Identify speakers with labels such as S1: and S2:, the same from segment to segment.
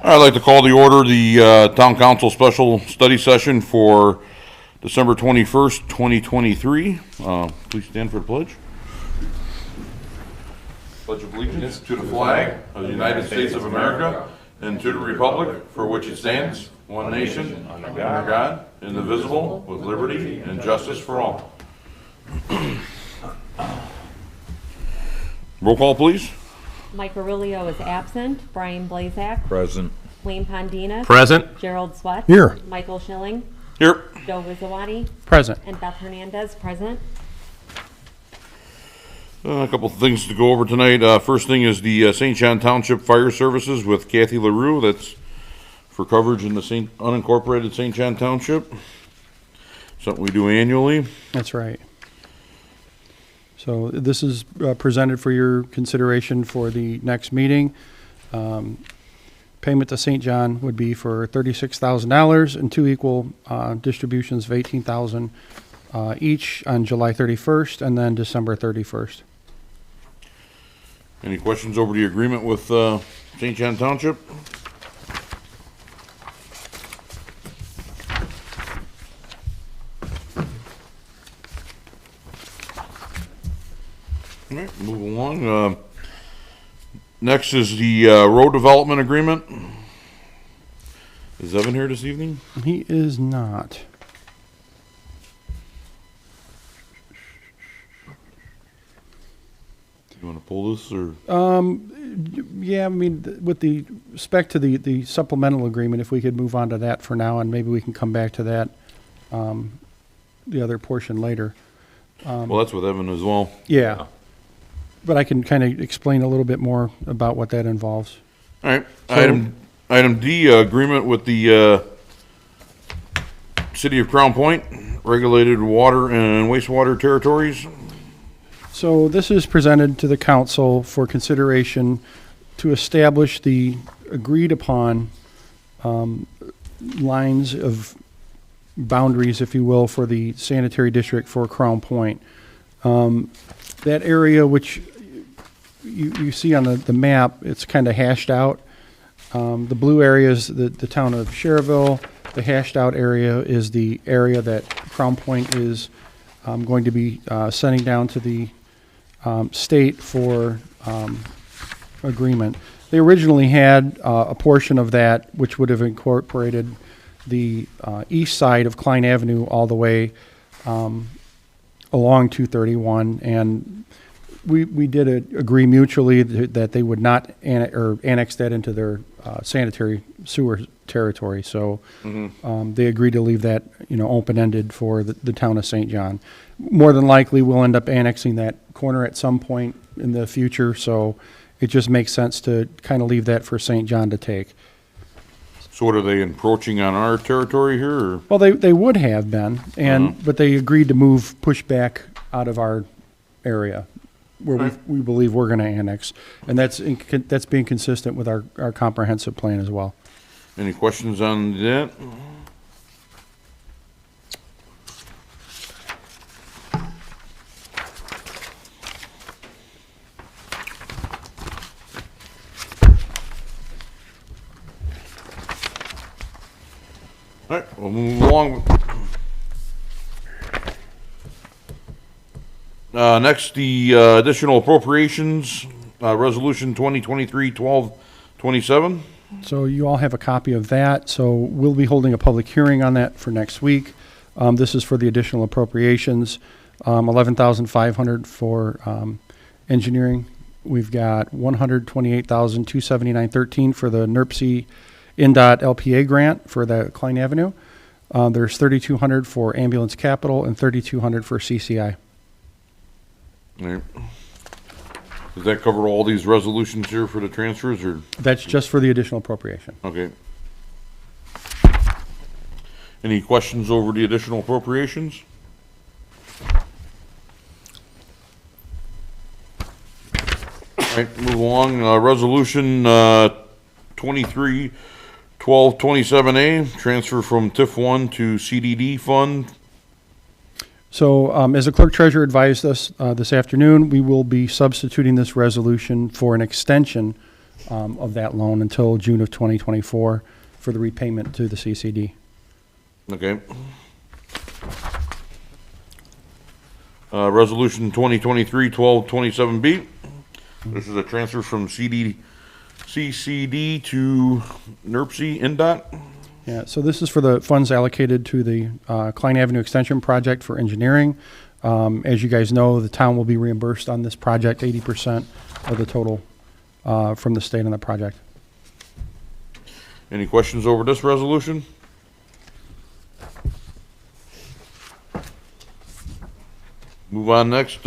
S1: I'd like to call to order the Town Council Special Study Session for December 21st, 2023. Please stand for the pledge. Pledge of allegiance to the flag of the United States of America and to the republic for which it stands, one nation, under God, indivisible, with liberty and justice for all. Roll call, please.
S2: Mike Aurelio is absent. Brian Blazak.
S3: Present.
S2: Wayne Pondinas.
S4: Present.
S2: Gerald Swett.
S4: Here.
S2: Michael Schilling.
S1: Here.
S2: Joe Vizawati.
S4: Present.
S2: And Beth Hernandez, present.
S1: A couple of things to go over tonight. First thing is the St. John Township Fire Services with Kathy LaRue. That's for coverage in the unincorporated St. John Township. Something we do annually.
S4: That's right. So this is presented for your consideration for the next meeting. Payment to St. John would be for $36,000 and two equal distributions of $18,000 each on July 31st and then December 31st.
S1: Any questions over the agreement with St. John Township? All right, move along. Next is the road development agreement. Is Evan here this evening?
S4: He is not.
S1: You want to pull this or?
S4: Yeah, I mean, with the respect to the supplemental agreement, if we could move on to that for now, and maybe we can come back to that, the other portion later.
S1: Well, that's with Evan as well.
S4: Yeah. But I can kind of explain a little bit more about what that involves.
S1: All right.
S4: So-
S1: Item D, agreement with the City of Crown Point, regulated water and wastewater territories.
S4: So this is presented to the council for consideration to establish the agreed upon lines of boundaries, if you will, for the sanitary district for Crown Point. That area which you see on the map, it's kind of hashed out. The blue area is the town of Cherville. The hashed out area is the area that Crown Point is going to be sending down to the state for agreement. They originally had a portion of that which would have incorporated the east side of Klein Avenue all the way along 231, and we did agree mutually that they would not annex that into their sanitary sewer territory. So they agreed to leave that, open-ended for the town of St. John. More than likely, we'll end up annexing that corner at some point in the future. So it just makes sense to kind of leave that for St. John to take.
S1: So what, are they encroaching on our territory here, or?
S4: Well, they would have been, but they agreed to push back out of our area where we believe we're going to annex, and that's being consistent with our comprehensive plan as well.
S1: Any questions on that? All right, we'll move along. Next, the additional appropriations, resolution 2023-1227.
S4: So you all have a copy of that. So we'll be holding a public hearing on that for next week. This is for the additional appropriations, $11,500 for engineering. We've got $128,279.13 for the NERC NDOT LPA grant for the Klein Avenue. There's $3,200 for ambulance capital and $3,200 for CCI.
S1: All right. Does that cover all these resolutions here for the transfers, or?
S4: That's just for the additional appropriation.
S1: Okay. Any questions over the additional appropriations? All right, move along. Resolution 23-1227A, transfer from TIF 1 to CDD fund.
S4: So as the clerk treasurer advised us this afternoon, we will be substituting this resolution for an extension of that loan until June of 2024 for the repayment to the CCD.
S1: Okay. Resolution 2023-1227B. This is a transfer from CCD to NERC NDOT.
S4: Yeah, so this is for the funds allocated to the Klein Avenue Extension Project for engineering. As you guys know, the town will be reimbursed on this project 80% of the total from the state on the project.
S1: Any questions over this resolution? Move on next,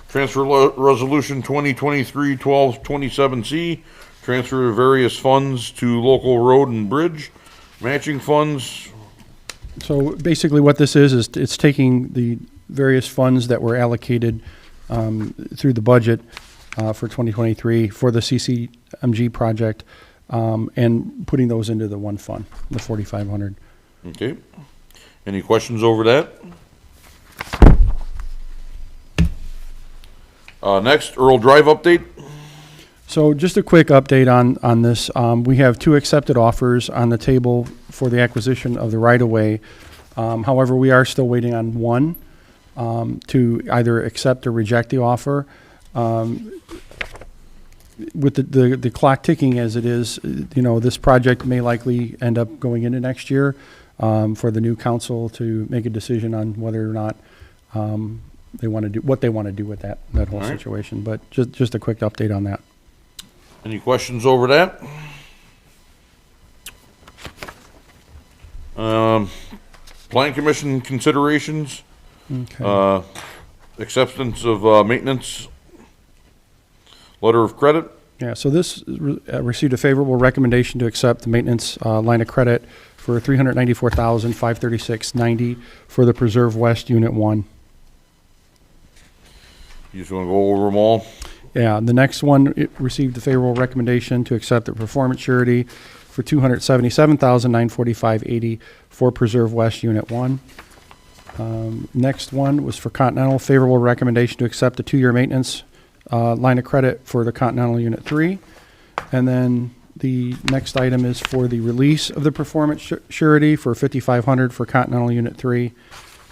S1: transfer resolution 2023-1227C, transfer of various funds to local road and bridge, matching funds.
S4: So basically what this is it's taking the various funds that were allocated through the budget for 2023 for the CCMG project and putting those into the one fund, the 4,500.
S1: Okay. Any questions over that? Next, Earl Drive update.
S4: So just a quick update on this. We have 2 accepted offers on the table for the acquisition of the right-of-way. However, we are still waiting on one to either accept or reject the offer. With the clock ticking as it is, this project may likely end up going into next year for the new council to make a decision on whether or not they want to do what they want to do with that whole
S1: All right.
S4: situation. But just a quick update on that.
S1: Any questions over that? Plan Commission considerations,
S4: Okay.
S1: acceptance of maintenance, letter of credit.
S4: Yeah, so this received a favorable recommendation to accept the maintenance line of credit for $394,536.90 for the Preserve West Unit 1.
S1: You just want to go over them all?
S4: Yeah, the next one, it received a favorable recommendation to accept the performance surety for $277,945.80 for Preserve West Unit 1. Next one was for Continental, favorable recommendation to accept the 2-year maintenance line of credit for the Continental Unit 3. And then the next item is for the release of the performance surety for $5,500 for Continental Unit 3.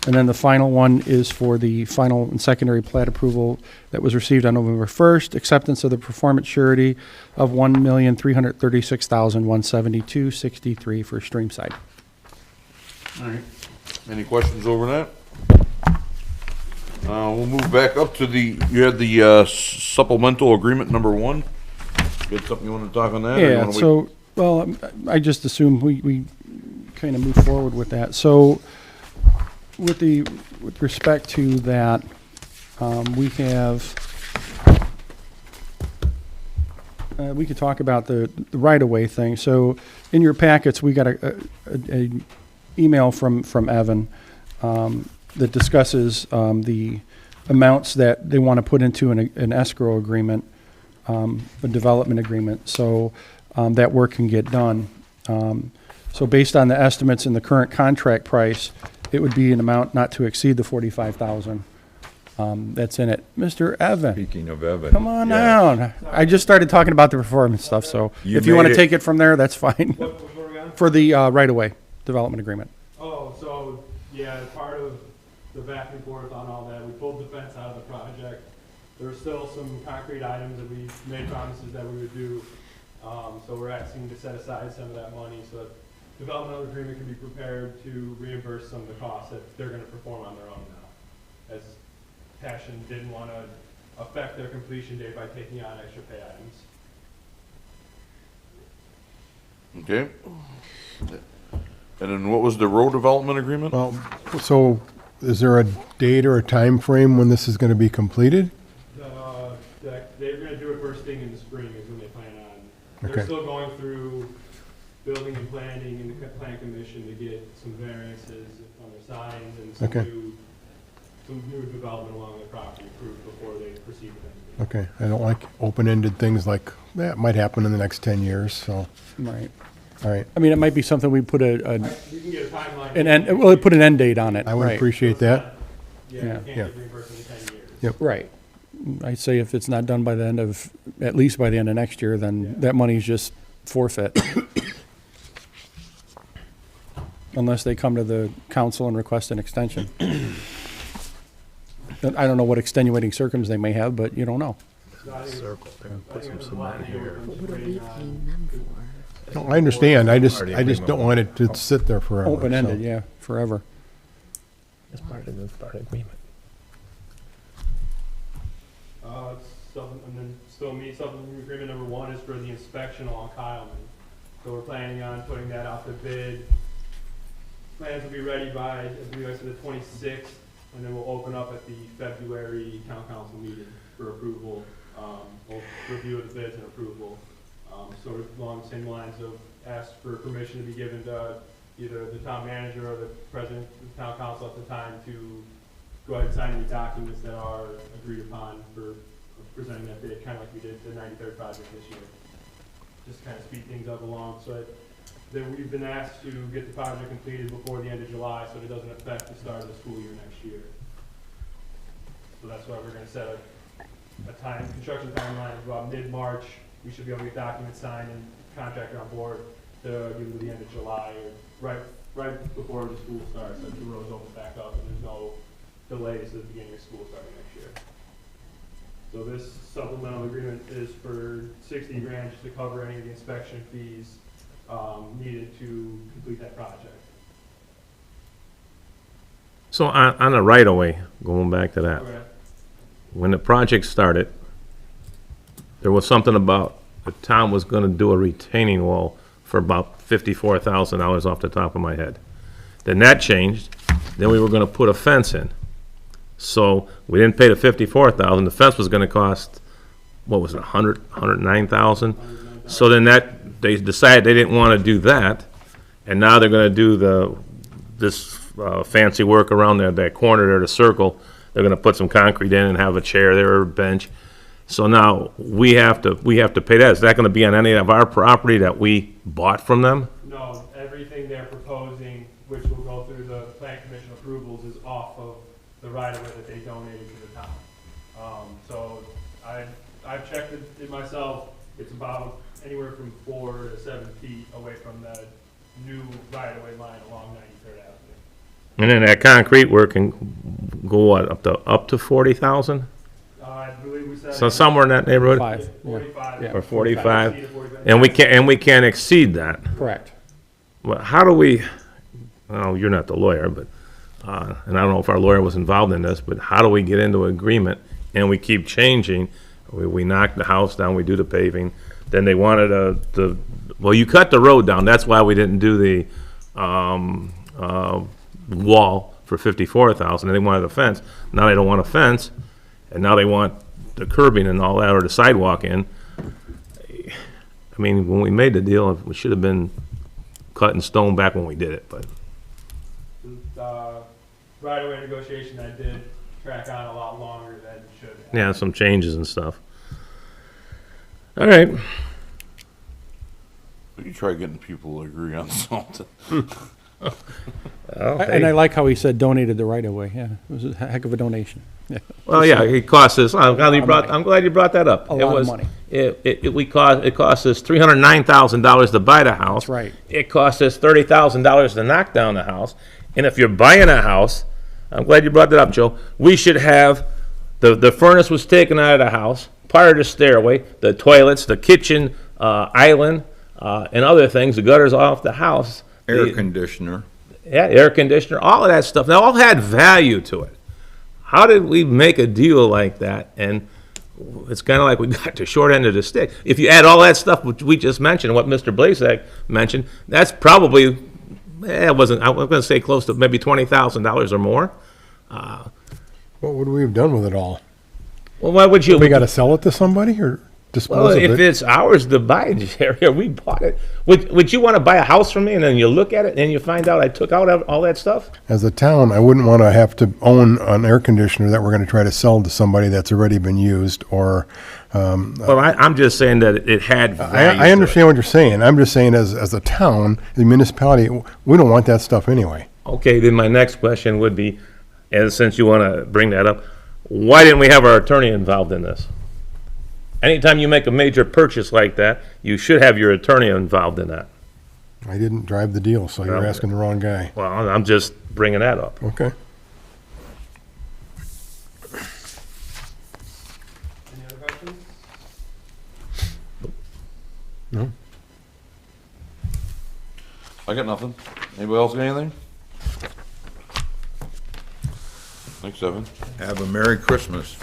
S4: And then the final one is for the final and secondary plat approval that was received on November 1st, acceptance of the performance surety of $1,336,172.63 for Streamside.
S1: All right. Any questions over that? We'll move back up to you had the supplemental agreement number 1. You had something you want to talk on that? or you
S4: Yeah,
S1: wanna wait?
S4: so, well, I just assume we kind of move forward with that. So with respect to that, we could talk about the right-of-way thing. So in your packets, we got a email from Evan that discusses the amounts that they want to put into an escrow agreement, a development agreement, so that work can get done. So based on the estimates in the current contract price, it would be an amount not to exceed the $45,000 that's in it. Mr. Evan,
S3: Speaking of Evan.
S4: come on
S3: yeah.
S4: down. I just started talking about the performance stuff, so
S3: You
S4: if you want
S3: made
S4: to
S3: it-
S4: take it from there, that's fine.
S5: What were we on?
S4: For the right-of-way development agreement.
S5: Oh, so, yeah, as part of the back and forth on all that, we pulled the fence out of the project. There were still some concrete items that we made promises that we would do. So we're asking to set aside some of that money so that developmental agreement can be prepared to reimburse some of the costs that they're gonna perform on their own now. As Passion didn't wanna affect their completion date by taking on extra pay items.
S1: Okay. And then what was the road development agreement?
S6: Well, so is there a date or a time frame when this is going to be completed?
S5: They're gonna do it first thing in the spring is when they plan on. They're
S6: Okay.
S5: still going through building and planning and the plan commission to get some variances on their signs and
S6: Okay.
S5: some new development along the property approved before they proceed with anything.
S6: Okay, I don't like open-ended things like, that might happen in the next 10 years, so,
S4: Right.
S6: all right.
S4: I mean, it might be something we put
S5: We can get a timeline.
S4: put an end date on it.
S6: I would
S4: right.
S6: appreciate that.
S5: Yeah,
S4: Yeah.
S5: you can't
S6: Yeah.
S5: get reimbursed in 10 years.
S6: Yep.
S4: Right. I'd say if it's not done by the end of, at least by the end of next year, then that money's just forfeit. Unless they come to the council and request an extension. I don't know what extenuating circums they may have, but you don't know.
S5: So I think it's-
S3: Circle there,
S5: I
S3: put
S5: think
S3: some
S5: there's a lot
S3: cement
S5: to do
S3: here.
S5: with
S7: What are we
S5: waiting on-
S7: paying them for?
S6: No, I understand, I just
S3: Already
S6: don't want it to sit there forever. so.
S4: Open-ended, yeah, forever.
S3: That's part of the agreement.
S5: It's something, and then still meet something, agreement number one is for the inspection along Kyleman. So we're planning on putting that out to bid. Plans will be ready by, I believe I said the 26th, and then we'll open up at the February town council meeting for approval. We'll review of the bids and approval. Sort of along the same lines of ask for permission to be given to either the town manager or the president of the town council at the time to go ahead and sign any documents that are agreed upon for presenting that bid, kind of like we did the 93rd project this year. Just kind of speed things up along, so that we've been asked to get the project completed before the end of July, so it doesn't affect the start of the school year next year. So that's why we're gonna set a construction timeline of about mid-March. We should be able to get documents signed and contractor on board to give it to the end of July, or right before the school starts, so the roads open back up and there's no delays at the beginning of school starting next year. So this supplemental agreement is for 60 grand just to cover any of the inspection fees needed to complete that project.
S3: So on the right of way, going back to that,
S5: Okay.
S3: when the project started, there was something about the town was gonna do a retaining wall for about $54,000 off the top of my head. Then that changed, then we were gonna put a fence in. So we didn't pay the $54,000, the fence was gonna cost, what was it, $109,000? So then they decided they didn't wanna do that, and now they're gonna do this fancy work around that corner there, the circle. They're gonna put some concrete in and have a chair there or a bench. So now we have to pay that. Is that gonna be on any of our property that we bought from them?
S5: No, everything they're proposing, which will go through the plan commission approvals, is off of the right-of-way that they donated to the town. So I've checked it myself, it's about anywhere from 4 to 7 feet away from the new right-of-way line along 93rd Avenue.
S3: And then that concrete work can go what, up to 40,000?
S5: I believe we said.
S3: So somewhere in that neighborhood?
S4: 5, yeah.
S5: 45.
S4: Yeah.
S3: Or 45?
S5: 50 to 45.
S3: And we can't exceed that.
S4: Correct.
S3: Well, how do we, well, you're not the lawyer, but, and I don't know if our lawyer was involved in this, but how do we get into agreement and we keep changing? We knock the house down, we do the paving, then they wanted well, you cut the road down, that's why we didn't do the, wall for 54,000, and they wanted a fence. Now they don't want a fence, and now they want the curbing and all that, or the sidewalk in. I mean, when we made the deal, we should have been cut in stone back when we did it, but.
S5: Right-of-way negotiation that did track on a lot longer than it should have.
S3: Yeah, some changes and stuff. All right.
S1: You try getting people to agree on something.
S4: And I like how he said donated the right of way, yeah. It was a heck of a donation. Yeah.
S3: Well, yeah, it cost us, I'm glad you brought that up.
S4: A lot of money.
S3: It cost us $309,000 to buy the house.
S4: That's right.
S3: It cost us $30,000 to knock down the house. And if you're buying a house, I'm glad you brought that up, Joe, we should have, the furnace was taken out of the house, part of the stairway, the toilets, the kitchen, island, and other things, the gutters off the house.
S8: Air conditioner.
S3: Yeah, air conditioner, all of that stuff. They all had value to it. How did we make a deal like that? And it's kind of like we got the short end of the stick. If you add all that stuff which we just mentioned, what Mr. Blazak mentioned, that's probably, I was going to say close to maybe $20,000 or more.
S6: What would we have done with it all?
S3: Well, why would you?
S6: We gotta sell it to somebody or
S3: Well,
S6: dispose of
S3: if
S6: it?
S3: it's ours to buy, Jerry, we bought it. Would you want to buy a house from me and then you look at it and you find out I took out all that stuff?
S6: As a town, I wouldn't wanna have to own an air conditioner that we're gonna try to sell to somebody that's already been used or,
S3: Well, I'm just saying that it had value.
S6: I understand what you're saying. I'm just saying as a town, the municipality, we don't want that stuff anyway.
S3: Okay, then my next question would be, and since you want to bring that up, Why didn't we have our attorney involved in this? Anytime you make a major purchase like that, you should have your attorney involved in that.
S6: I didn't drive the deal, so you're
S3: No.
S6: asking the wrong guy.
S3: Well, I'm just bringing that up.
S6: Okay.
S5: Any other questions?
S6: No.
S1: I got nothing. Anybody else got anything? Thanks, Evan.
S7: Have a Merry Christmas.